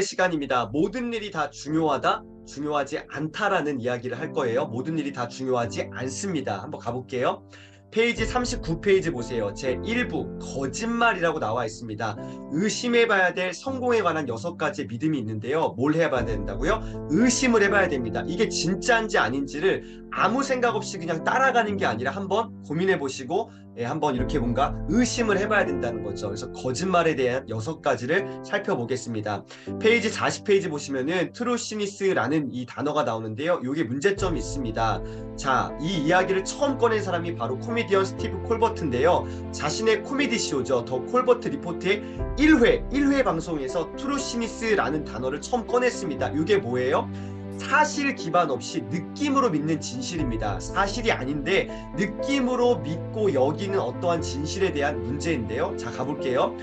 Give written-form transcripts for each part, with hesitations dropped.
시간입니다. 모든 일이 다 중요하다, 중요하지 않다라는 이야기를 할 거예요. 모든 일이 다 중요하지 않습니다. 한번 가볼게요. 페이지 39페이지 보세요. 제1부 거짓말이라고 나와 있습니다. 의심해봐야 될 성공에 관한 6가지 믿음이 있는데요. 뭘 해봐야 된다고요? 의심을 해봐야 됩니다. 이게 진짜인지 아닌지를 아무 생각 없이 그냥 따라가는 게 아니라 한번 고민해보시고 한번 이렇게 뭔가 의심을 해봐야 된다는 거죠. 그래서 거짓말에 대한 6가지를 살펴보겠습니다. 페이지 40페이지 보시면은 트루시니스라는 이 단어가 나오는데요. 이게 문제점이 있습니다. 자, 이 이야기를 처음 꺼낸 사람이 바로 코미디언 스티브 콜버트인데요. 자신의 코미디 쇼죠. 더 콜버트 리포트의 1회 방송에서 트루시니스라는 단어를 처음 꺼냈습니다. 이게 뭐예요? 사실 기반 없이 느낌으로 믿는 진실입니다. 사실이 아닌데 느낌으로 믿고 여기는 어떠한 진실에 대한 문제인데요. 자, 가볼게요.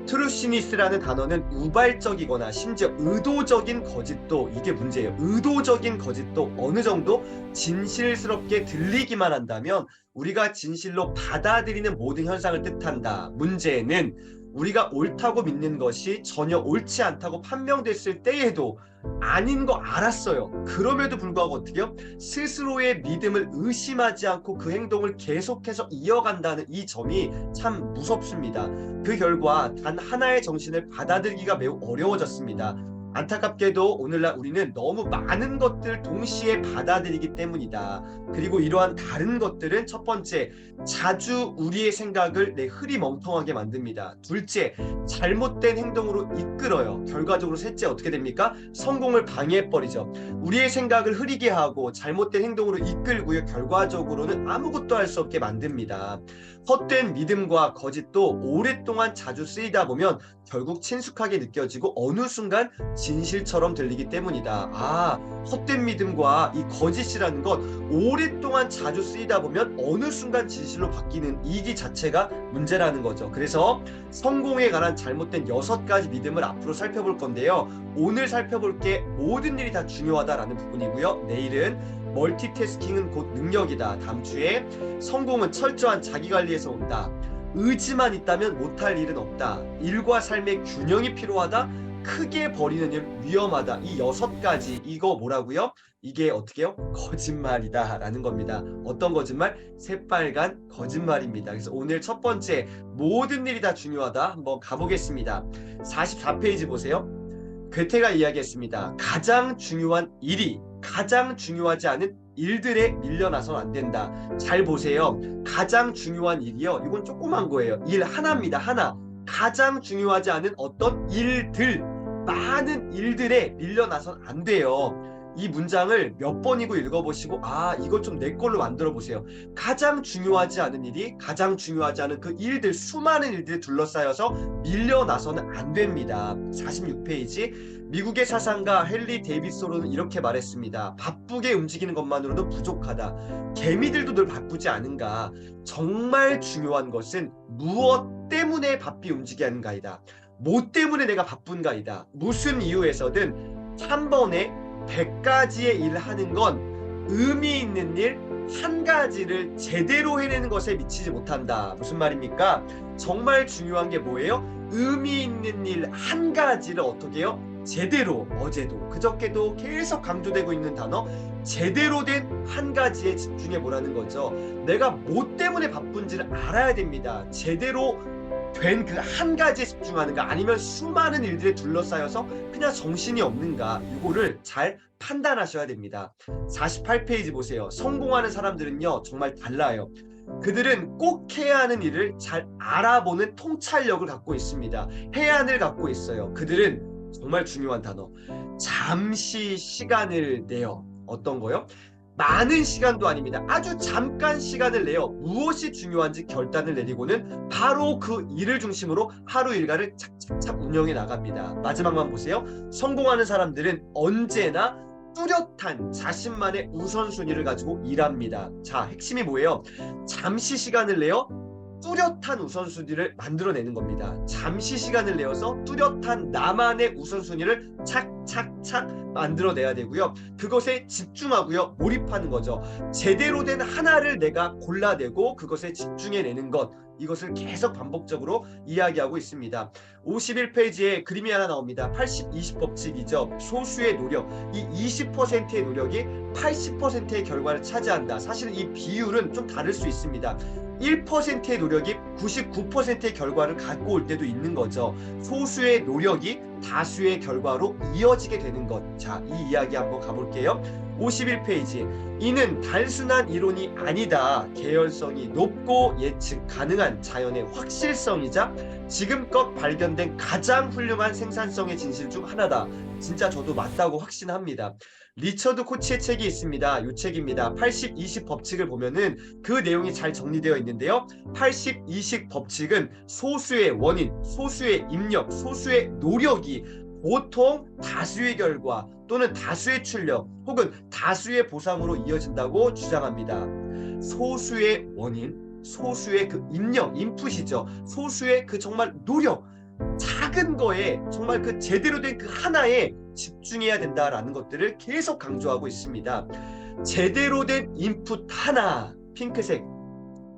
트루시니스라는 단어는 우발적이거나 심지어 의도적인 거짓도, 이게 문제예요. 의도적인 거짓도 어느 정도 진실스럽게 들리기만 한다면 우리가 진실로 받아들이는 모든 현상을 뜻한다. 문제는 우리가 옳다고 믿는 것이 전혀 옳지 않다고 판명됐을 때에도 아닌 거 알았어요. 그럼에도 불구하고 어떻게요? 스스로의 믿음을 의심하지 않고 그 행동을 계속해서 이어간다는 이 점이 참 무섭습니다. 그 결과 단 하나의 정신을 받아들이기가 매우 어려워졌습니다. 안타깝게도 오늘날 우리는 너무 많은 것들을 동시에 받아들이기 때문이다. 그리고 이러한 다른 것들은 첫 번째, 자주 우리의 생각을 흐리멍텅하게 만듭니다. 둘째, 잘못된 행동으로 이끌어요. 결과적으로 셋째 어떻게 됩니까? 성공을 방해해버리죠. 우리의 생각을 흐리게 하고 잘못된 행동으로 이끌고요. 결과적으로는 아무것도 할 수 없게 만듭니다. 헛된 믿음과 거짓도 오랫동안 자주 쓰이다 보면 결국 친숙하게 느껴지고 어느 순간 진실처럼 들리기 때문이다. 아, 헛된 믿음과 이 거짓이라는 것 오랫동안 자주 쓰이다 보면 어느 순간 진실로 바뀌는 이기 자체가 문제라는 거죠. 그래서 성공에 관한 잘못된 6가지 믿음을 앞으로 살펴볼 건데요. 오늘 살펴볼 게 모든 일이 다 중요하다라는 부분이고요. 내일은 멀티태스킹은 곧 능력이다. 다음 주에 성공은 철저한 자기관리에서 온다. 의지만 있다면 못할 일은 없다. 일과 삶의 균형이 필요하다. 크게 버리는 일 위험하다. 이 6가지 이거 뭐라고요? 이게 어떻게 해요? 거짓말이다 라는 겁니다. 어떤 거짓말? 새빨간 거짓말입니다. 그래서 오늘 첫 번째 모든 일이 다 중요하다 한번 가보겠습니다. 44페이지 보세요. 괴테가 이야기했습니다. 가장 중요한 일이 가장 중요하지 않은 일들에 밀려나선 안 된다. 잘 보세요. 가장 중요한 일이요. 이건 조그만 거예요. 일 하나입니다. 하나. 가장 중요하지 않은 어떤 일들, 많은 일들에 밀려나선 안 돼요. 이 문장을 몇 번이고 읽어보시고 아, 이거 좀 내 걸로 만들어 보세요. 가장 중요하지 않은 일이 가장 중요하지 않은 그 일들, 수많은 일들에 둘러싸여서 밀려나서는 안 됩니다. 46페이지 미국의 사상가 헨리 데이비소로는 이렇게 말했습니다. 바쁘게 움직이는 것만으로도 부족하다. 개미들도 늘 바쁘지 않은가. 정말 중요한 것은 무엇 때문에 바삐 움직여야 하는가이다. 뭐 때문에 내가 바쁜가이다. 무슨 이유에서든 한 번에 100가지의 일을 하는 건 의미 있는 일 한 가지를 제대로 해내는 것에 미치지 못한다. 무슨 말입니까? 정말 중요한 게 뭐예요? 의미 있는 일 한 가지를 어떻게 해요? 제대로, 어제도 그저께도 계속 강조되고 있는 단어, 제대로 된 한 가지에 집중해 보라는 거죠. 내가 뭐 때문에 바쁜지를 알아야 됩니다. 제대로 된 그 한 가지에 집중하는가 아니면 수많은 일들에 둘러싸여서 그냥 정신이 없는가, 이거를 잘 판단하셔야 됩니다. 48페이지 보세요. 성공하는 사람들은요 정말 달라요. 그들은 꼭 해야 하는 일을 잘 알아보는 통찰력을 갖고 있습니다. 해안을 갖고 있어요. 그들은 정말 중요한 단어, 잠시 시간을 내요. 어떤 거요? 많은 시간도 아닙니다. 아주 잠깐 시간을 내어 무엇이 중요한지 결단을 내리고는 바로 그 일을 중심으로 하루 일과를 착착착 운영해 나갑니다. 마지막만 보세요. 성공하는 사람들은 언제나 뚜렷한 자신만의 우선순위를 가지고 일합니다. 자, 핵심이 뭐예요? 잠시 시간을 내어 뚜렷한 우선순위를 만들어내는 겁니다. 잠시 시간을 내어서 뚜렷한 나만의 우선순위를 착착착 만들어내야 되고요. 그것에 집중하고요. 몰입하는 거죠. 제대로 된 하나를 내가 골라내고 그것에 집중해내는 것. 이것을 계속 반복적으로 이야기하고 있습니다. 51페이지에 그림이 하나 나옵니다. 80-20 법칙이죠. 소수의 노력, 이 20%의 노력이 80%의 결과를 차지한다. 사실은 이 비율은 좀 다를 수 있습니다. 1%의 노력이 99%의 결과를 갖고 올 때도 있는 거죠. 소수의 노력이 다수의 결과로 이어지게 되는 것. 자, 이 이야기 한번 가볼게요. 51페이지. 이는 단순한 이론이 아니다. 계열성이 높고 예측 가능한 자연의 확실성이자 지금껏 발견된 가장 훌륭한 생산성의 진실 중 하나다. 진짜 저도 맞다고 확신합니다. 리처드 코치의 책이 있습니다. 이 책입니다. 80-20 법칙을 보면은 그 내용이 잘 정리되어 있는데요. 80-20 법칙은 소수의 원인, 소수의 입력, 소수의 노력이 보통 다수의 결과 또는 다수의 출력 혹은 다수의 보상으로 이어진다고 주장합니다. 소수의 원인, 소수의 그 입력, 인풋이죠. 소수의 그 정말 노력, 작은 거에 정말 그 제대로 된 그 하나에 집중해야 된다라는 것들을 계속 강조하고 있습니다. 제대로 된 인풋 하나, 핑크색,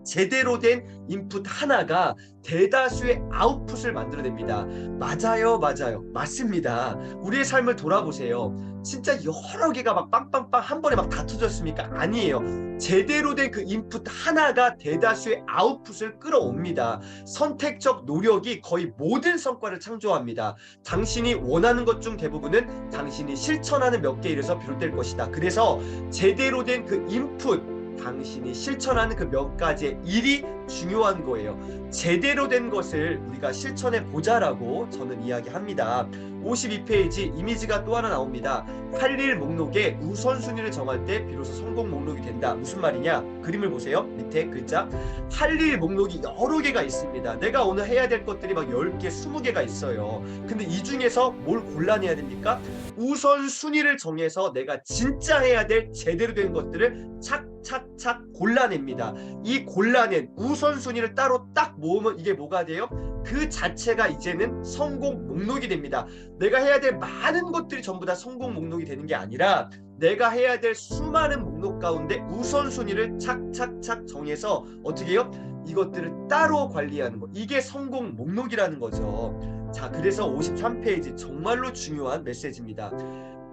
제대로 된 인풋 하나가 대다수의 아웃풋을 만들어냅니다. 맞아요, 맞아요, 맞습니다. 우리의 삶을 돌아보세요. 진짜 여러 개가 막 빵빵빵 한 번에 막 다 터졌습니까? 아니에요. 제대로 된 그 인풋 하나가 대다수의 아웃풋을 끌어옵니다. 선택적 노력이 거의 모든 성과를 창조합니다. 당신이 원하는 것 중 대부분은 당신이 실천하는 몇 개 일에서 비롯될 것이다. 그래서 제대로 된 그 인풋, 당신이 실천하는 그 몇 가지의 일이 중요한 거예요. 제대로 된 것을 우리가 실천해 보자라고 저는 이야기합니다. 52페이지 이미지가 또 하나 나옵니다. 할 일 목록에 우선순위를 정할 때 비로소 성공 목록이 된다. 무슨 말이냐? 그림을 보세요. 밑에 글자. 할 일 목록이 여러 개가 있습니다. 내가 오늘 해야 될 것들이 막 10개, 20개가 있어요. 근데 이 중에서 뭘 골라내야 됩니까? 우선순위를 정해서 내가 진짜 해야 될 제대로 된 것들을 착착착 골라냅니다. 이 골라낸 우선순위를 따로 딱 모으면 이게 뭐가 돼요? 그 자체가 이제는 성공 목록이 됩니다. 내가 해야 될 많은 것들이 전부 다 성공 목록이 되는 게 아니라 내가 해야 될 수많은 목록 가운데 우선순위를 착착착 정해서 어떻게 해요? 이것들을 따로 관리하는 거. 이게 성공 목록이라는 거죠. 자, 그래서 53페이지 정말로 중요한 메시지입니다.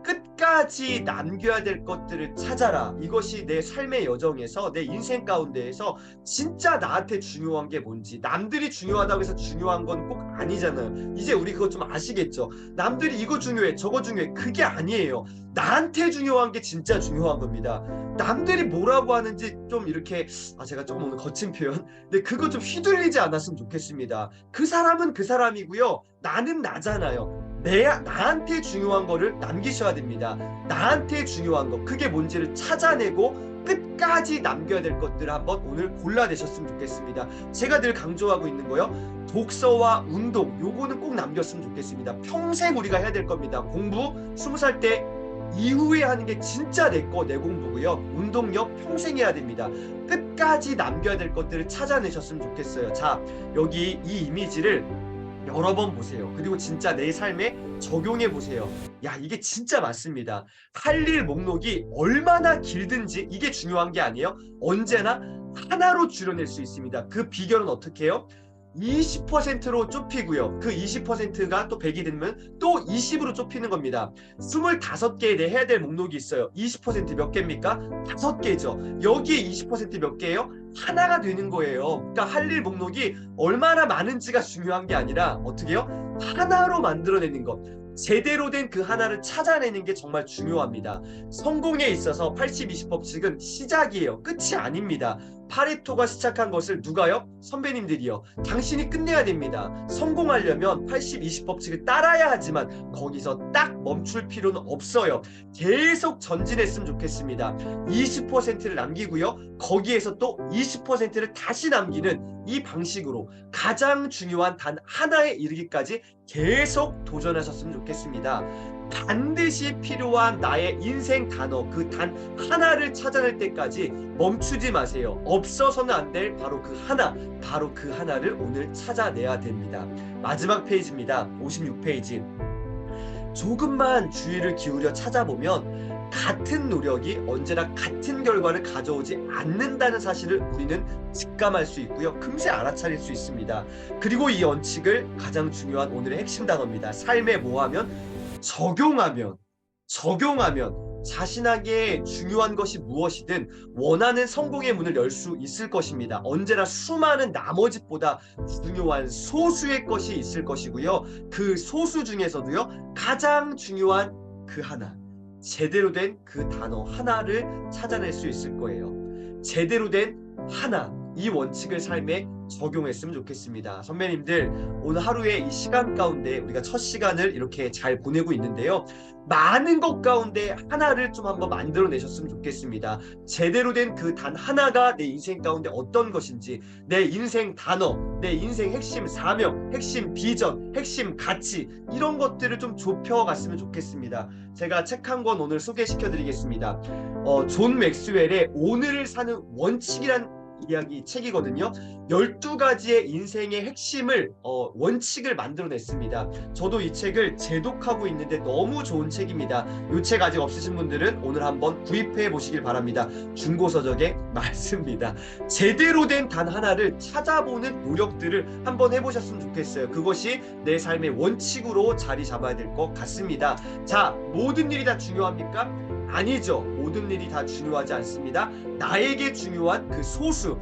끝까지 남겨야 될 것들을 찾아라. 이것이 내 삶의 여정에서, 내 인생 가운데에서 진짜 나한테 중요한 게 뭔지. 남들이 중요하다고 해서 중요한 건 꼭 아니잖아요. 이제 우리 그거 좀 아시겠죠? 남들이 이거 중요해, 저거 중요해. 그게 아니에요. 나한테 중요한 게 진짜 중요한 겁니다. 남들이 뭐라고 하는지 좀 이렇게, 제가 조금 오늘 거친 표현, 근데 그거 좀 휘둘리지 않았으면 좋겠습니다. 그 사람은 그 사람이고요. 나는 나잖아요. 나한테 중요한 거를 남기셔야 됩니다. 나한테 중요한 거, 그게 뭔지를 찾아내고 끝까지 남겨야 될 것들을 한번 오늘 골라내셨으면 좋겠습니다. 제가 늘 강조하고 있는 거요. 독서와 운동, 요거는 꼭 남겼으면 좋겠습니다. 평생 우리가 해야 될 겁니다. 공부 20살 때 이후에 하는 게 진짜 내 공부고요. 운동력 평생 해야 됩니다. 끝까지 남겨야 될 것들을 찾아내셨으면 좋겠어요. 자, 여기 이 이미지를 여러 번 보세요. 그리고 진짜 내 삶에 적용해 보세요. 야, 이게 진짜 맞습니다. 할 일 목록이 얼마나 길든지 이게 중요한 게 아니에요. 언제나 하나로 줄여낼 수 있습니다. 그 비결은 어떻게 해요? 20%로 좁히고요. 그 20%가 또 100이 되면 또 20으로 좁히는 겁니다. 25개에 내 해야 될 목록이 있어요. 20% 몇 개입니까? 5개죠. 여기에 20%몇 개예요? 하나가 되는 거예요. 그러니까 할 일 목록이 얼마나 많은지가 중요한 게 아니라 어떻게 해요? 하나로 만들어내는 것. 제대로 된 그 하나를 찾아내는 게 정말 중요합니다. 성공에 있어서 80-20 법칙은 시작이에요. 끝이 아닙니다. 파레토가 시작한 것을 누가요? 선배님들이요. 당신이 끝내야 됩니다. 성공하려면 80-20 법칙을 따라야 하지만 거기서 딱 멈출 필요는 없어요. 계속 전진했으면 좋겠습니다. 20%를 남기고요. 거기에서 또 20%를 다시 남기는 이 방식으로 가장 중요한 단 하나에 이르기까지 계속 도전하셨으면 좋겠습니다. 반드시 필요한 나의 인생 단어, 그 단 하나를 찾아낼 때까지 멈추지 마세요. 없어서는 안 될 바로 그 하나, 바로 그 하나를 오늘 찾아내야 됩니다. 마지막 페이지입니다. 56페이지. 조금만 주의를 기울여 찾아보면 같은 노력이 언제나 같은 결과를 가져오지 않는다는 사실을 우리는 직감할 수 있고요. 금세 알아차릴 수 있습니다. 그리고 이 원칙을 가장 중요한 오늘의 핵심 단어입니다. 삶에 뭐하면? 적용하면 자신에게 중요한 것이 무엇이든 원하는 성공의 문을 열 수 있을 것입니다. 언제나 수많은 나머지보다 중요한 소수의 것이 있을 것이고요. 그 소수 중에서도요, 가장 중요한 그 하나, 제대로 된 그 단어 하나를 찾아낼 수 있을 거예요. 제대로 된 하나, 이 원칙을 삶에 적용했으면 좋겠습니다. 선배님들, 오늘 하루의 이 시간 가운데 우리가 첫 시간을 이렇게 잘 보내고 있는데요. 많은 것 가운데 하나를 좀 한번 만들어내셨으면 좋겠습니다. 제대로 된 그 단 하나가 내 인생 가운데 어떤 것인지, 내 인생 단어, 내 인생 핵심 사명, 핵심 비전, 핵심 가치, 이런 것들을 좀 좁혀갔으면 좋겠습니다. 제가 책 한 권 오늘 소개시켜드리겠습니다. 존 맥스웰의 오늘을 사는 원칙이란 이야기 책이거든요. 12가지의 인생의 핵심을 원칙을 만들어냈습니다. 저도 이 책을 재독하고 있는데 너무 좋은 책입니다. 이 책 아직 없으신 분들은 오늘 한번 구입해 보시길 바랍니다. 중고서적에 많습니다. 제대로 된 단 하나를 찾아보는 노력들을 한번 해보셨으면 좋겠어요. 그것이 내 삶의 원칙으로 자리 잡아야 될 것 같습니다. 자, 모든 일이 다 중요합니까? 아니죠. 모든 일이 다 중요하지 않습니다. 나에게 중요한 그 소수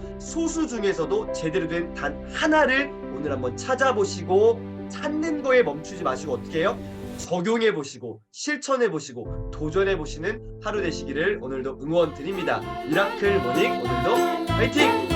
중에서도 제대로 된 단 하나를 오늘 한번 찾아보시고, 찾는 거에 멈추지 마시고 어떻게 해요? 적용해 보시고, 실천해 보시고, 도전해 보시는 하루 되시기를 오늘도 응원 드립니다. 미라클 모닝, 오늘도 화이팅!